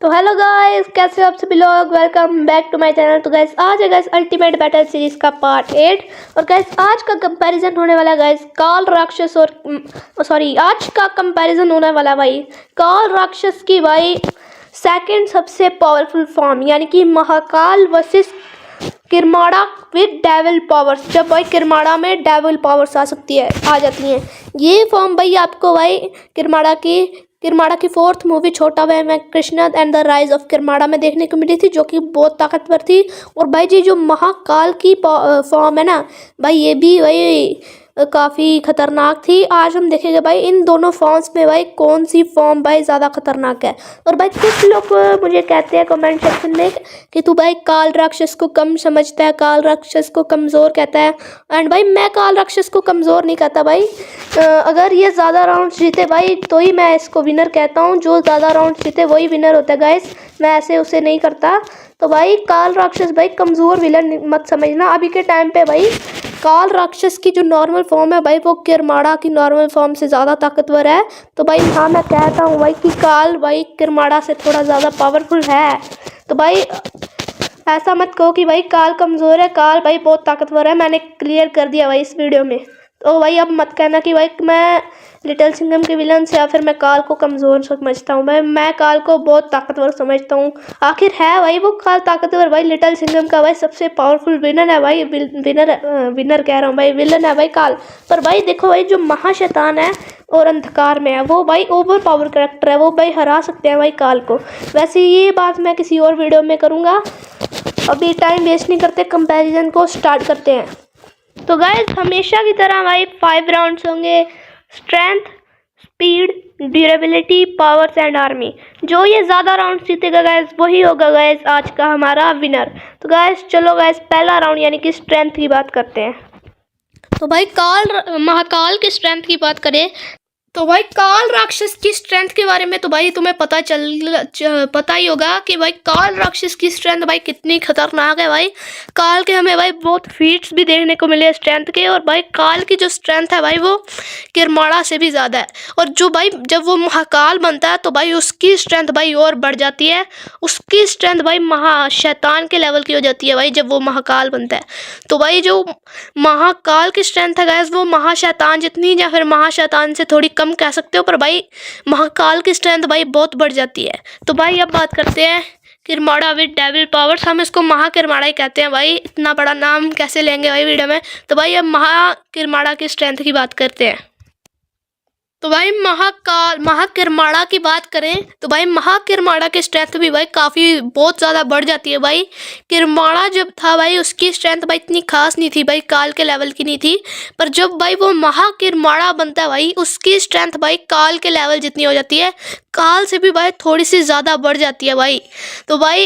तो hello guys, कैसे हो आप सभी लोग। Welcome back to my channel. तो गाइस आज है गाइस अल्टीमेट बैटल सीरीज का पार्ट 8 और गाइस आज का कंपैरिजन होने वाला है गाइस काल राक्षस और आज का कंपैरिजन होने वाला है भाई काल राक्षस की भाई सेकंड सबसे पावरफुल फॉर्म यानी कि Mahakal versus Kirmada with devil powers. जब भाई किरमाड़ा में डेविल पावर्स आ जाती हैं ये फॉर्म भाई आपको भाई किरमाड़ा की फोर्थ मूवी छोटा भाई मैं Krishna and the rise of Kirmada में देखने को मिली थी, जो कि बहुत ताकतवर थी। और भाई जी जो महाकाल की फॉर्म है ना भाई, ये भी भाई काफ़ी खतरनाक थी। आज हम देखेंगे भाई इन दोनों फॉर्म्स में भाई कौन सी फॉर्म भाई ज़्यादा खतरनाक है। और भाई कुछ लोग मुझे कहते हैं कमेंट सेक्शन में कि तू भाई काल राक्षस को कम समझता है, काल राक्षस को कमज़ोर कहता है। एंड भाई मैं काल राक्षस को कमज़ोर नहीं कहता भाई। अगर ये ज़्यादा राउंड जीते भाई तो ही मैं इसको विनर कहता हूँ। जो ज़्यादा राउंड जीते वही विनर होता है गाइस, मैं ऐसे उसे नहीं करता। तो भाई काल राक्षस भाई कमज़ोर विलन मत समझना। अभी के टाइम पे भाई काल राक्षस की जो नॉर्मल फॉर्म है भाई वो किरमाड़ा की नॉर्मल फॉर्म से ज़्यादा ताकतवर है। तो भाई हाँ मैं कहता हूँ भाई कि काल भाई किरमाड़ा से थोड़ा ज़्यादा पावरफुल है। तो भाई ऐसा मत कहो कि भाई काल कमज़ोर है, काल भाई बहुत ताकतवर है। मैंने क्लियर कर दिया भाई इस वीडियो में। तो भाई अब मत कहना कि भाई मैं लिटिल सिंघम के विलन से या फिर मैं काल को कमज़ोर समझता हूँ। भाई मैं काल को बहुत ताकतवर समझता हूँ। आखिर है भाई वो काल ताकतवर भाई, लिटिल सिंघम का भाई सबसे पावरफुल विलन है भाई। विनर कह रहा हूँ भाई, विलन है भाई काल। पर भाई देखो भाई जो महाशैतान है और अंधकार में है वो भाई ओवर पावर करेक्टर है, वो भाई हरा सकते हैं भाई काल को। वैसे ये बात मैं किसी और वीडियो में करूँगा, अभी टाइम वेस्ट नहीं करते, कंपैरिजन को स्टार्ट करते हैं। तो गाइस हमेशा की तरह भाई 5 राउंड्स होंगे, strength, speed, durability, powers and army. जो ये ज़्यादा राउंड जीतेगा गाइस वही होगा गाइस आज का हमारा विनर। तो गाइस चलो गाइस पहला राउंड यानी कि स्ट्रेंथ की बात करते हैं। तो भाई महाकाल की स्ट्रेंथ की बात करें तो भाई काल राक्षस की स्ट्रेंथ के बारे में तो भाई तुम्हें पता ही होगा कि भाई काल राक्षस की स्ट्रेंथ भाई कितनी खतरनाक है। भाई काल के हमें भाई बहुत फीट्स भी देखने को मिले स्ट्रेंथ के। और भाई काल की जो स्ट्रेंथ है भाई वो किरमाड़ा से भी ज़्यादा है। और जो भाई जब वो महाकाल बनता है तो भाई उसकी स्ट्रेंथ भाई और बढ़ जाती है। उसकी स्ट्रेंथ भाई महाशैतान के लेवल की हो जाती है भाई जब वो महाकाल बनता है। तो भाई जो महाकाल की स्ट्रेंथ है गाइस वो महाशैतान जितनी या फिर महाशैतान से थोड़ी कम कह सकते हो, पर भाई महाकाल की स्ट्रेंथ भाई बहुत बढ़ जाती है। तो भाई अब बात करते हैं किरमाड़ा विद डेविल पावर्स। हम इसको महाकिरमाड़ा ही कहते हैं भाई, इतना बड़ा नाम कैसे लेंगे भाई वीडियो में। तो भाई अब महाकिरमाड़ा की स्ट्रेंथ की बात करते हैं। तो भाई महाकिरमाड़ा की बात करें तो भाई महाकिरमाड़ा की स्ट्रेंथ भी भाई काफ़ी बहुत ज़्यादा बढ़ जाती है। भाई किरमाड़ा जब था भाई उसकी स्ट्रेंथ भाई इतनी खास नहीं थी भाई, काल के लेवल की नहीं थी। पर जब भाई वो महाकिरमाड़ा बनता है भाई उसकी स्ट्रेंथ भाई काल के लेवल जितनी हो जाती है, काल से भी भाई थोड़ी सी ज़्यादा बढ़ जाती है भाई। तो भाई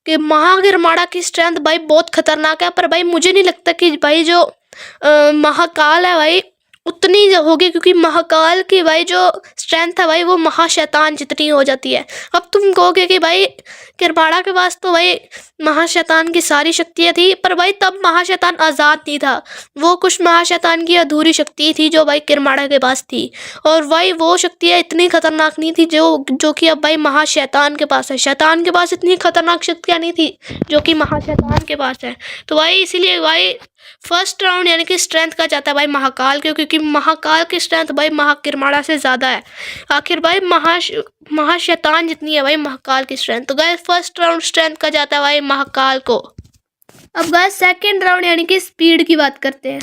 कि महाकिरमाड़ा की स्ट्रेंथ भाई बहुत खतरनाक है। पर भाई मुझे नहीं लगता कि भाई जो महाकाल है भाई उतनी होगी, क्योंकि महाकाल की भाई जो स्ट्रेंथ है भाई वो महाशैतान जितनी हो जाती है। अब तुम कहोगे कि भाई किरमाड़ा के पास तो भाई महाशैतान की सारी शक्तियाँ थी, पर भाई तब महाशैतान आज़ाद नहीं था। वो कुछ महाशैतान की अधूरी शक्ति थी जो भाई किरमाड़ा के पास थी। और भाई वो शक्तियाँ इतनी खतरनाक नहीं थी जो कि अब भाई महाशैतान के पास है। शैतान के पास इतनी खतरनाक शक्तियाँ नहीं थी जो कि महाशैतान के पास है। तो भाई इसीलिए भाई फर्स्ट राउंड यानी कि स्ट्रेंथ का जाता है भाई महाकाल के, क्योंकि महाकाल की स्ट्रेंथ भाई महाकिरमाड़ा से ज़्यादा है। आखिर भाई महाशैतान जितनी है भाई महाकाल की स्ट्रेंथ। तो गाइस फर्स्ट राउंड स्ट्रेंथ का जाता है भाई महाकाल को। अब गाइस सेकंड राउंड यानी कि स्पीड की बात करते हैं।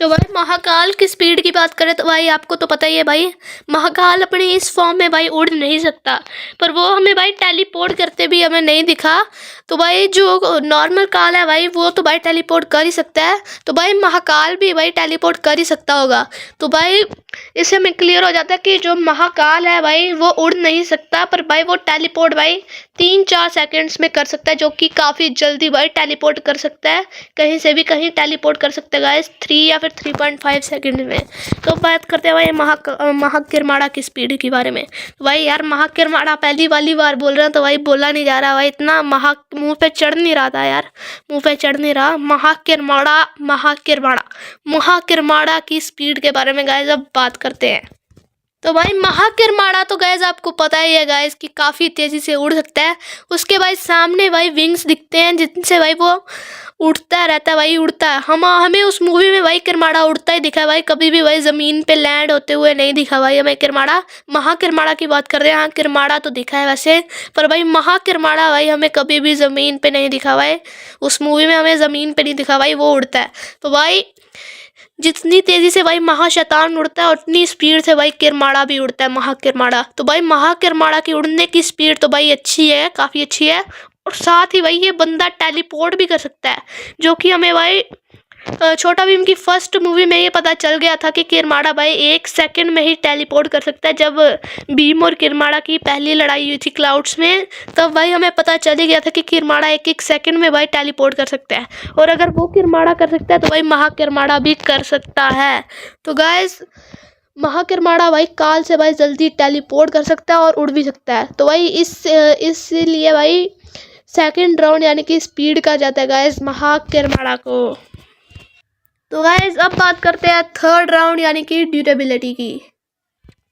तो भाई महाकाल की स्पीड की बात करें तो भाई आपको तो पता ही है भाई महाकाल अपनी इस फॉर्म में भाई उड़ नहीं सकता, पर वो हमें भाई टेलीपोर्ट करते भी हमें नहीं दिखा। तो भाई जो नॉर्मल काल है भाई वो तो भाई टेलीपोर्ट कर ही सकता है, तो भाई महाकाल भी भाई टेलीपोर्ट कर ही सकता होगा। तो भाई इससे हमें क्लियर हो जाता है कि जो महाकाल है भाई वो उड़ नहीं सकता, पर भाई वो टेलीपोर्ट भाई 3-4 सेकंड्स में कर सकता है, जो कि काफ़ी जल्दी भाई टेलीपोर्ट कर सकता है, कहीं से भी कहीं टेलीपोर्ट कर सकता है गाइस 3 या फिर 3.5 सेकंड में। तो बात करते हैं भाई महाकिरमाड़ा की स्पीड के बारे में। तो भाई यार महाकिरमाड़ा पहली वाली बार बोल रहे हैं तो भाई बोला नहीं जा रहा भाई, इतना मुँह पे चढ़ नहीं रहा था यार, मुँह पे चढ़ नहीं रहा। महाकिरमाड़ा की स्पीड के बारे में गाइस अब बात करते हैं। तो भाई महाकिरमाड़ा तो गैस आपको पता ही है गैस कि काफ़ी तेज़ी से उड़ सकता है। उसके भाई सामने भाई विंग्स दिखते हैं जिनसे भाई वो उड़ता रहता है, भाई उड़ता है। हमें उस मूवी में भाई किरमाड़ा उड़ता ही दिखा है भाई, कभी भी भाई ज़मीन पे लैंड होते हुए नहीं दिखा भाई हमें किरमाड़ा। महाकिरमाड़ा की बात कर रहे हैं, हाँ किरमाड़ा तो दिखा है वैसे, पर भाई महाकिरमाड़ा भाई हमें कभी भी ज़मीन पे नहीं दिखा भाई। उस मूवी में हमें ज़मीन पे नहीं दिखा भाई, वो उड़ता है। तो भाई जितनी तेजी से भाई महाशैतान उड़ता है उतनी स्पीड से भाई किरमाड़ा भी उड़ता है, महाकिरमाड़ा। तो भाई महाकिरमाड़ा की उड़ने की स्पीड तो भाई अच्छी है, काफ़ी अच्छी है। और साथ ही भाई ये बंदा टेलीपोर्ट भी कर सकता है, जो कि हमें भाई छोटा भीम की फर्स्ट मूवी में ये पता चल गया था कि किरमाड़ा भाई 1 सेकंड में ही टेलीपोर्ट कर सकता है। जब भीम और किरमाड़ा की पहली लड़ाई हुई थी क्लाउड्स में, तब भाई हमें पता चल ही गया था कि किरमाड़ा 1 सेकंड में भाई टेलीपोर्ट कर सकता है। और अगर वो किरमाड़ा कर सकता है तो भाई महाकिरमाड़ा भी कर सकता है। तो गाइस महाकिरमाड़ा भाई काल से भाई जल्दी टेलीपोर्ट कर सकता है और उड़ भी सकता है। तो भाई इसलिए भाई सेकंड राउंड यानी कि स्पीड का जाता है गाइस महाकिरमाड़ा को। तो गाइस अब बात करते हैं थर्ड राउंड यानी कि ड्यूरेबिलिटी की।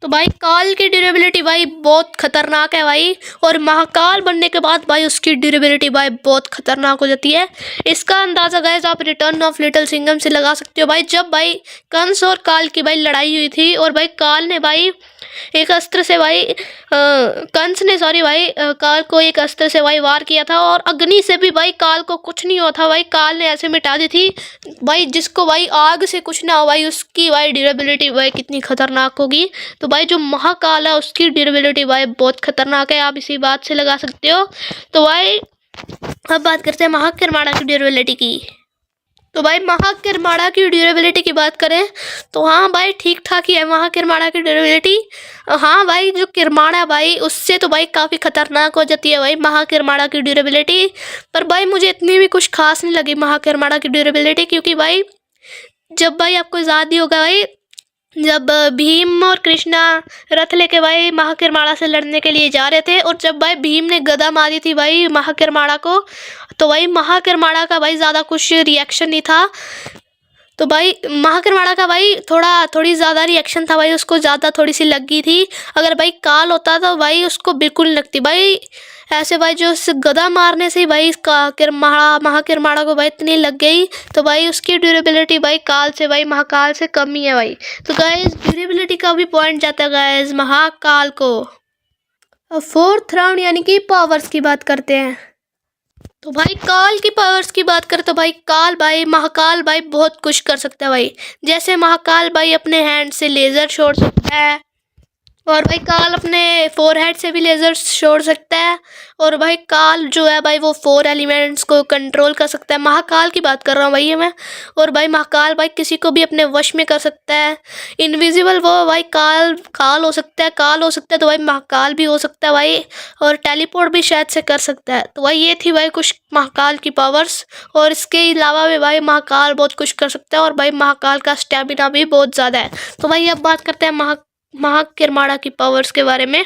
तो भाई काल की ड्यूरेबिलिटी भाई बहुत खतरनाक है भाई, और महाकाल बनने के बाद भाई उसकी ड्यूरेबिलिटी भाई बहुत खतरनाक हो जाती है। इसका अंदाज़ा गाइस आप रिटर्न ऑफ लिटिल सिंघम से लगा सकते हो भाई। जब भाई कंस और काल की भाई लड़ाई हुई थी और भाई काल ने भाई एक अस्त्र से भाई कंस ने काल को एक अस्त्र से भाई वार किया था, और अग्नि से भी भाई काल को कुछ नहीं हुआ था भाई, काल ने ऐसे मिटा दी थी भाई। जिसको भाई आग से कुछ ना हो भाई उसकी भाई ड्यूरेबिलिटी भाई कितनी खतरनाक होगी। तो भाई जो महाकाल है उसकी ड्यूरेबिलिटी भाई बहुत खतरनाक है, आप इसी बात से लगा सकते हो। तो भाई अब बात करते हैं महाकिरमाड़ा की ड्यूरेबिलिटी की। तो भाई महाकिरमाड़ा की ड्यूरेबिलिटी की बात करें तो हाँ भाई ठीक ठाक ही है महाकिरमाड़ा की ड्यूरेबिलिटी। हाँ भाई जो किरमाड़ा है भाई उससे तो भाई काफ़ी खतरनाक हो जाती है भाई महाकिरमाड़ा की ड्यूरेबिलिटी। पर भाई मुझे इतनी भी कुछ खास नहीं लगी महाकिरमाड़ा की ड्यूरेबिलिटी, क्योंकि भाई जब भाई आपको याद ही होगा भाई जब भीम और कृष्णा रथ लेके भाई महाकिरमाड़ा से लड़ने के लिए जा रहे थे, और जब भाई भीम ने गदा मारी थी भाई महाकिरमाड़ा को, तो भाई महाकिरमाड़ा का भाई ज़्यादा कुछ रिएक्शन नहीं था। तो भाई महाकिरमाड़ा का भाई थोड़ी ज़्यादा रिएक्शन था भाई, उसको ज़्यादा थोड़ी सी लग गई थी। अगर भाई काल होता तो भाई उसको बिल्कुल नहीं लगती भाई। ऐसे भाई जो उस गदा मारने से भाई महाकिरमाड़ा को भाई इतनी लग गई, तो भाई उसकी ड्यूरेबिलिटी भाई काल से भाई महाकाल से कम ही है भाई। तो गाइस ड्यूरेबिलिटी का भी पॉइंट जाता है गाइस महाकाल को। अब फोर्थ राउंड यानी कि पावर्स की बात करते हैं। तो भाई काल की पावर्स की बात करें तो भाई महाकाल भाई बहुत कुछ कर सकता है भाई। जैसे महाकाल भाई अपने हैंड से लेज़र छोड़ सकता है, और भाई काल अपने फोरहेड से भी लेज़र छोड़ सकता है, और भाई काल जो है भाई वो 4 एलिमेंट्स को कंट्रोल कर सकता है। महाकाल की बात कर रहा हूँ भाई मैं। और भाई महाकाल भाई किसी को भी अपने वश में कर सकता है। इनविजिबल वो भाई काल हो सकता है तो भाई महाकाल भी हो सकता है भाई, और टेलीपोर्ट भी शायद से कर सकता है। तो भाई ये थी भाई कुछ महाकाल की पावर्स, और इसके अलावा भी भाई महाकाल बहुत कुछ कर सकता है, और भाई महाकाल का स्टेमिना भी बहुत ज़्यादा है। तो भाई अब बात करते हैं महाकिरमाड़ा की पावर्स के बारे में।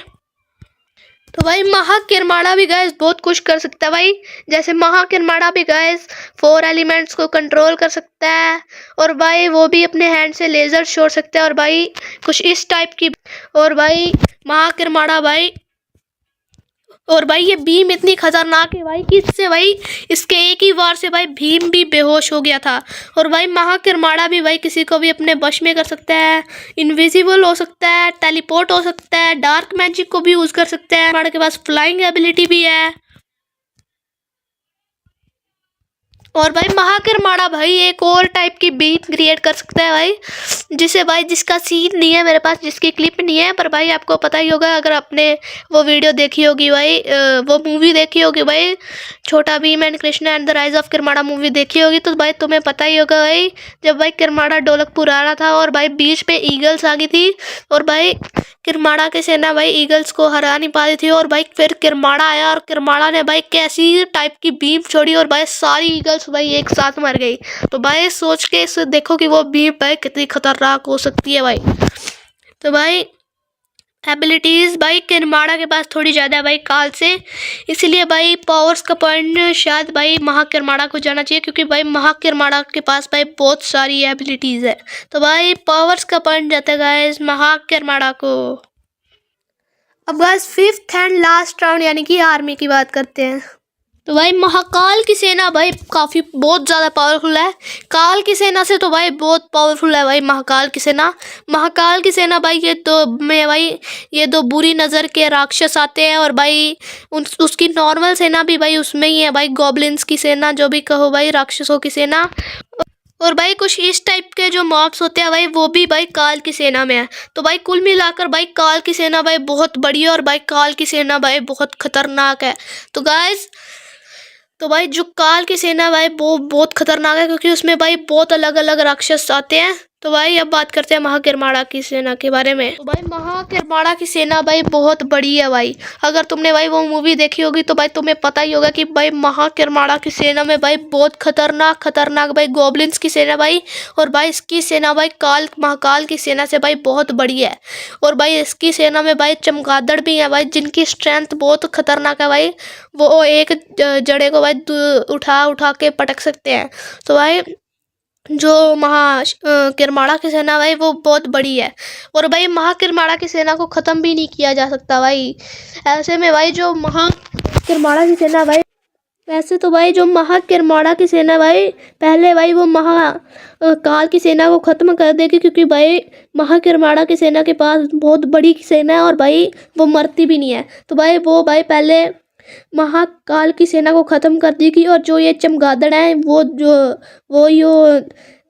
तो भाई महाकिरमाड़ा भी गाइस बहुत कुछ कर सकता है भाई। जैसे महाकिरमाड़ा भी गाइस 4 एलिमेंट्स को कंट्रोल कर सकता है, और भाई वो भी अपने हैंड से लेज़र छोड़ सकता है, और भाई कुछ इस टाइप की। और भाई महाकिरमाड़ा भाई, और भाई ये भीम इतनी खतरनाक है भाई कि इससे भाई इसके एक ही वार से भाई भीम भी बेहोश हो गया था। और भाई महाकिरमाड़ा भी भाई किसी को भी अपने वश में कर सकता है, इनविजिबल हो सकता है, टेलीपोर्ट हो सकता है, डार्क मैजिक को भी यूज़ कर सकता है, हमारे के पास फ्लाइंग एबिलिटी भी है। और भाई महाकिरमाड़ा भाई एक और टाइप की बीम क्रिएट कर सकता है भाई, जिसका सीन नहीं है मेरे पास, जिसकी क्लिप नहीं है, पर भाई आपको पता ही होगा अगर आपने वो वीडियो देखी होगी भाई, वो मूवी देखी होगी भाई, Chhota Bheem and Krishna and the rise of Kirmada movie देखी होगी, तो भाई तुम्हें पता ही होगा भाई जब भाई किरमाड़ा ढोलकपुर आ रहा था और भाई बीच पे ईगल्स आ गई थी, और भाई किरमाड़ा की सेना भाई ईगल्स को हरा नहीं पा रही थी, और भाई फिर किरमाड़ा आया और किरमाड़ा ने भाई कैसी टाइप की बीम छोड़ी, और भाई सारी ईगल्स भाई एक साथ मर गई। तो भाई सोच के इसे देखो कि वो बीम भाई कितनी खतरनाक हो सकती है भाई। तो भाई एबिलिटीज़ भाई किरमाड़ा के पास थोड़ी ज़्यादा है भाई काल से, इसीलिए भाई पावर्स का पॉइंट शायद भाई महाकिरमाड़ा को जाना चाहिए, क्योंकि भाई महाकिरमाड़ा के पास भाई बहुत सारी एबिलिटीज़ है। तो भाई पावर्स का पॉइंट जाता है गाइस महाकिरमाड़ा को। अब guys fifth and last round यानी कि आर्मी की बात करते हैं। तो भाई महाकाल की सेना भाई काफ़ी बहुत ज़्यादा पावरफुल है। काल की सेना से तो भाई बहुत पावरफुल है भाई महाकाल की सेना। महाकाल की सेना भाई ये दो बुरी नज़र के राक्षस आते हैं, और भाई उसकी नॉर्मल सेना भी भाई उसमें ही है भाई, गॉब्लिन्स की सेना जो भी कहो भाई, राक्षसों की सेना। और भाई कुछ इस टाइप के जो मॉब्स होते हैं भाई वो भी भाई काल की सेना में है। तो भाई कुल मिलाकर भाई काल की सेना भाई बहुत बड़ी है, और भाई काल की सेना भाई बहुत खतरनाक है। तो गाइस तो भाई जो काल की सेना भाई वो बहुत खतरनाक है, क्योंकि उसमें भाई बहुत अलग अलग राक्षस आते हैं। तो भाई अब बात करते हैं महाकिरमाड़ा की सेना के बारे में। तो भाई महाकिरमाड़ा की सेना भाई बहुत बड़ी है भाई। अगर तुमने भाई वो मूवी देखी होगी तो भाई तुम्हें पता ही होगा कि भाई महाकिरमाड़ा की सेना में भाई बहुत खतरनाक खतरनाक भाई गॉब्लिन्स की सेना भाई, और भाई इसकी सेना भाई महाकाल की सेना से भाई बहुत बड़ी है। और भाई इसकी सेना में भाई चमगादड़ भी है भाई, जिनकी स्ट्रेंथ बहुत खतरनाक है भाई। वो एक जड़े को भाई उठा उठा के पटक सकते हैं। तो भाई जो किरमाड़ा की सेना भाई वो बहुत बड़ी है, और भाई महाकिरमाड़ा की सेना को ख़त्म भी नहीं किया जा सकता भाई। ऐसे में भाई जो महाकिरमाड़ा की सेना भाई, वैसे तो भाई जो महाकिरमाड़ा की सेना भाई पहले भाई वो काल की सेना को ख़त्म कर देगी, क्योंकि भाई महाकिरमाड़ा की सेना के पास बहुत बड़ी सेना है, और भाई वो मरती भी नहीं है। तो भाई वो भाई पहले महाकाल की सेना को ख़त्म कर देगी, और जो ये चमगादड़ हैं वो यो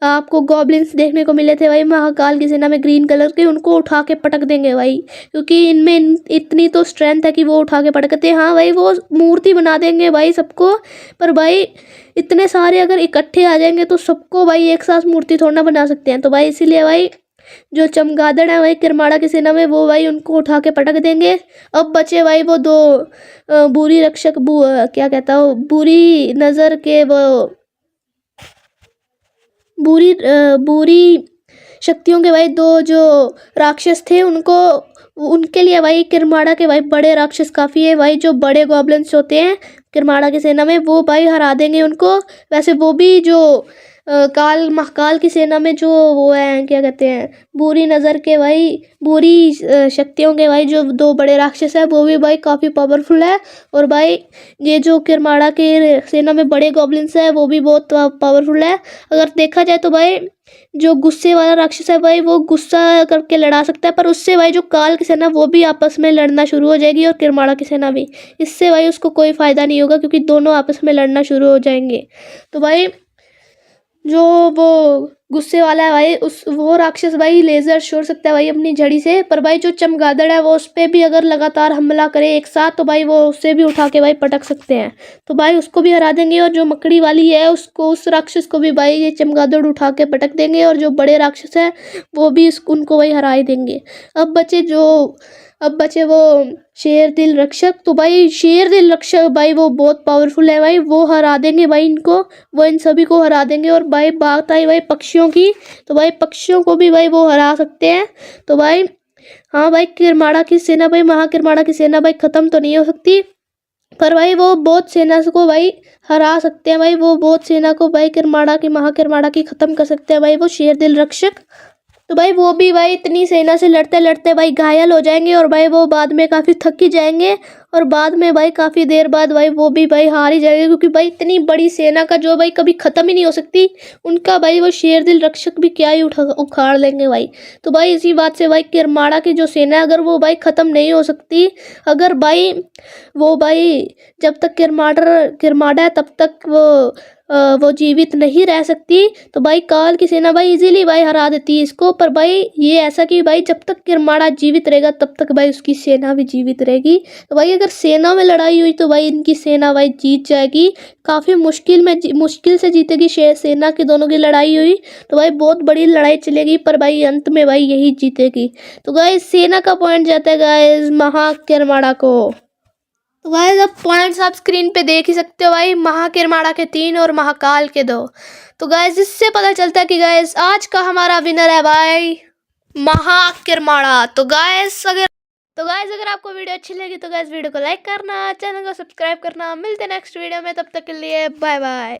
आपको गॉब्लिन्स देखने को मिले थे भाई महाकाल की सेना में ग्रीन कलर के, उनको उठा के पटक देंगे भाई, क्योंकि इनमें इतनी तो स्ट्रेंथ है कि वो उठा के पटकते हैं। हाँ भाई वो मूर्ति बना देंगे भाई सबको, पर भाई इतने सारे अगर इकट्ठे आ जाएंगे तो सबको भाई एक साथ मूर्ति थोड़ा ना बना सकते हैं। तो भाई इसीलिए भाई जो चमगादड़ है भाई किरमाड़ा की सेना में वो भाई उनको उठा के पटक देंगे। अब बचे भाई वो दो बुरी रक्षक क्या कहता हूँ बुरी नज़र के वो बुरी शक्तियों के भाई दो जो राक्षस थे, उनके लिए भाई किरमाड़ा के भाई बड़े राक्षस काफ़ी है भाई। जो बड़े गॉब्लिन्स होते हैं किरमाड़ा की सेना में वो भाई हरा देंगे उनको। वैसे वो भी जो महाकाल की सेना में जो वो है क्या कहते हैं बुरी नज़र के भाई बुरी शक्तियों के भाई जो दो बड़े राक्षस है वो भी भाई काफ़ी पावरफुल है। और भाई ये जो किरमाड़ा के सेना में बड़े गॉब्लिन्स है वो भी बहुत पावरफुल है। अगर देखा जाए तो भाई जो गुस्से वाला राक्षस है भाई वो गुस्सा करके लड़ा सकता है, पर उससे भाई जो काल की सेना वो भी आपस में लड़ना शुरू हो जाएगी, और किरमाड़ा की सेना भी। इससे भाई उसको कोई फ़ायदा नहीं होगा, क्योंकि दोनों आपस में लड़ना शुरू हो जाएंगे। तो भाई जो वो गुस्से वाला है भाई वो राक्षस भाई लेज़र छोड़ सकता है भाई अपनी झड़ी से, पर भाई जो चमगादड़ है वो उस पर भी अगर लगातार हमला करे एक साथ तो भाई वो उससे भी उठा के भाई पटक सकते हैं। तो भाई उसको भी हरा देंगे, और जो मकड़ी वाली है उस राक्षस को भी भाई ये चमगादड़ उठा के पटक देंगे, और जो बड़े राक्षस है वो भी उनको भाई हरा ही देंगे। अब बचे वो शेर दिल रक्षक। तो भाई शेर दिल रक्षक भाई वो बहुत पावरफुल है भाई, वो हरा देंगे भाई इनको, वो इन सभी को हरा देंगे। और भाई बात आई भाई पक्षियों की, तो भाई पक्षियों को भी भाई वो हरा सकते हैं। तो भाई हाँ भाई किरमाड़ा की सेना भाई महाकिरमाड़ा की सेना भाई ख़त्म तो नहीं हो सकती, पर भाई वो बहुत सेना को भाई हरा सकते हैं भाई। वो बहुत सेना को भाई महाकिरमाड़ा की ख़त्म कर सकते हैं भाई वो शेर दिल रक्षक। तो भाई वो भी भाई इतनी सेना से लड़ते लड़ते भाई घायल हो जाएंगे, और भाई वो बाद में काफ़ी थक ही जाएंगे, और बाद में भाई काफ़ी देर बाद भाई वो भी भाई हार ही जाएंगे, क्योंकि भाई इतनी बड़ी सेना का जो भाई कभी ख़त्म ही नहीं हो सकती उनका भाई वो शेर दिल रक्षक भी क्या ही उखाड़ लेंगे भाई। तो भाई इसी बात से भाई किरमाड़ा की जो सेना है अगर वो भाई ख़त्म नहीं हो सकती, अगर भाई वो भाई जब तक किरमाड़ा है तब तक वो जीवित नहीं रह सकती, तो भाई काल की सेना भाई इजीली भाई हरा देती है इसको। पर भाई ये ऐसा कि भाई जब तक किरमाड़ा जीवित रहेगा तब तक भाई उसकी सेना भी जीवित रहेगी। तो भाई अगर सेना में लड़ाई हुई तो भाई इनकी सेना भाई जीत जाएगी, काफ़ी मुश्किल से जीतेगी सेना की दोनों की लड़ाई हुई तो भाई बहुत बड़ी लड़ाई चलेगी, पर भाई अंत में भाई यही जीतेगी। तो गाइस सेना का पॉइंट जाता है गाइस महाकिरमाड़ा को। तो गाइस अब पॉइंट्स आप स्क्रीन पे देख ही सकते हो भाई, महाकिरमाड़ा के 3 और महाकाल के 2। तो गाइस इससे पता चलता है कि गाइस आज का हमारा विनर है भाई महाकिरमाड़ा। तो गाइस अगर तो गाइज अगर आपको वीडियो अच्छी लगी तो गाइज वीडियो को लाइक करना, चैनल को सब्सक्राइब करना। मिलते हैं नेक्स्ट वीडियो में, तब तक के लिए बाय बाय।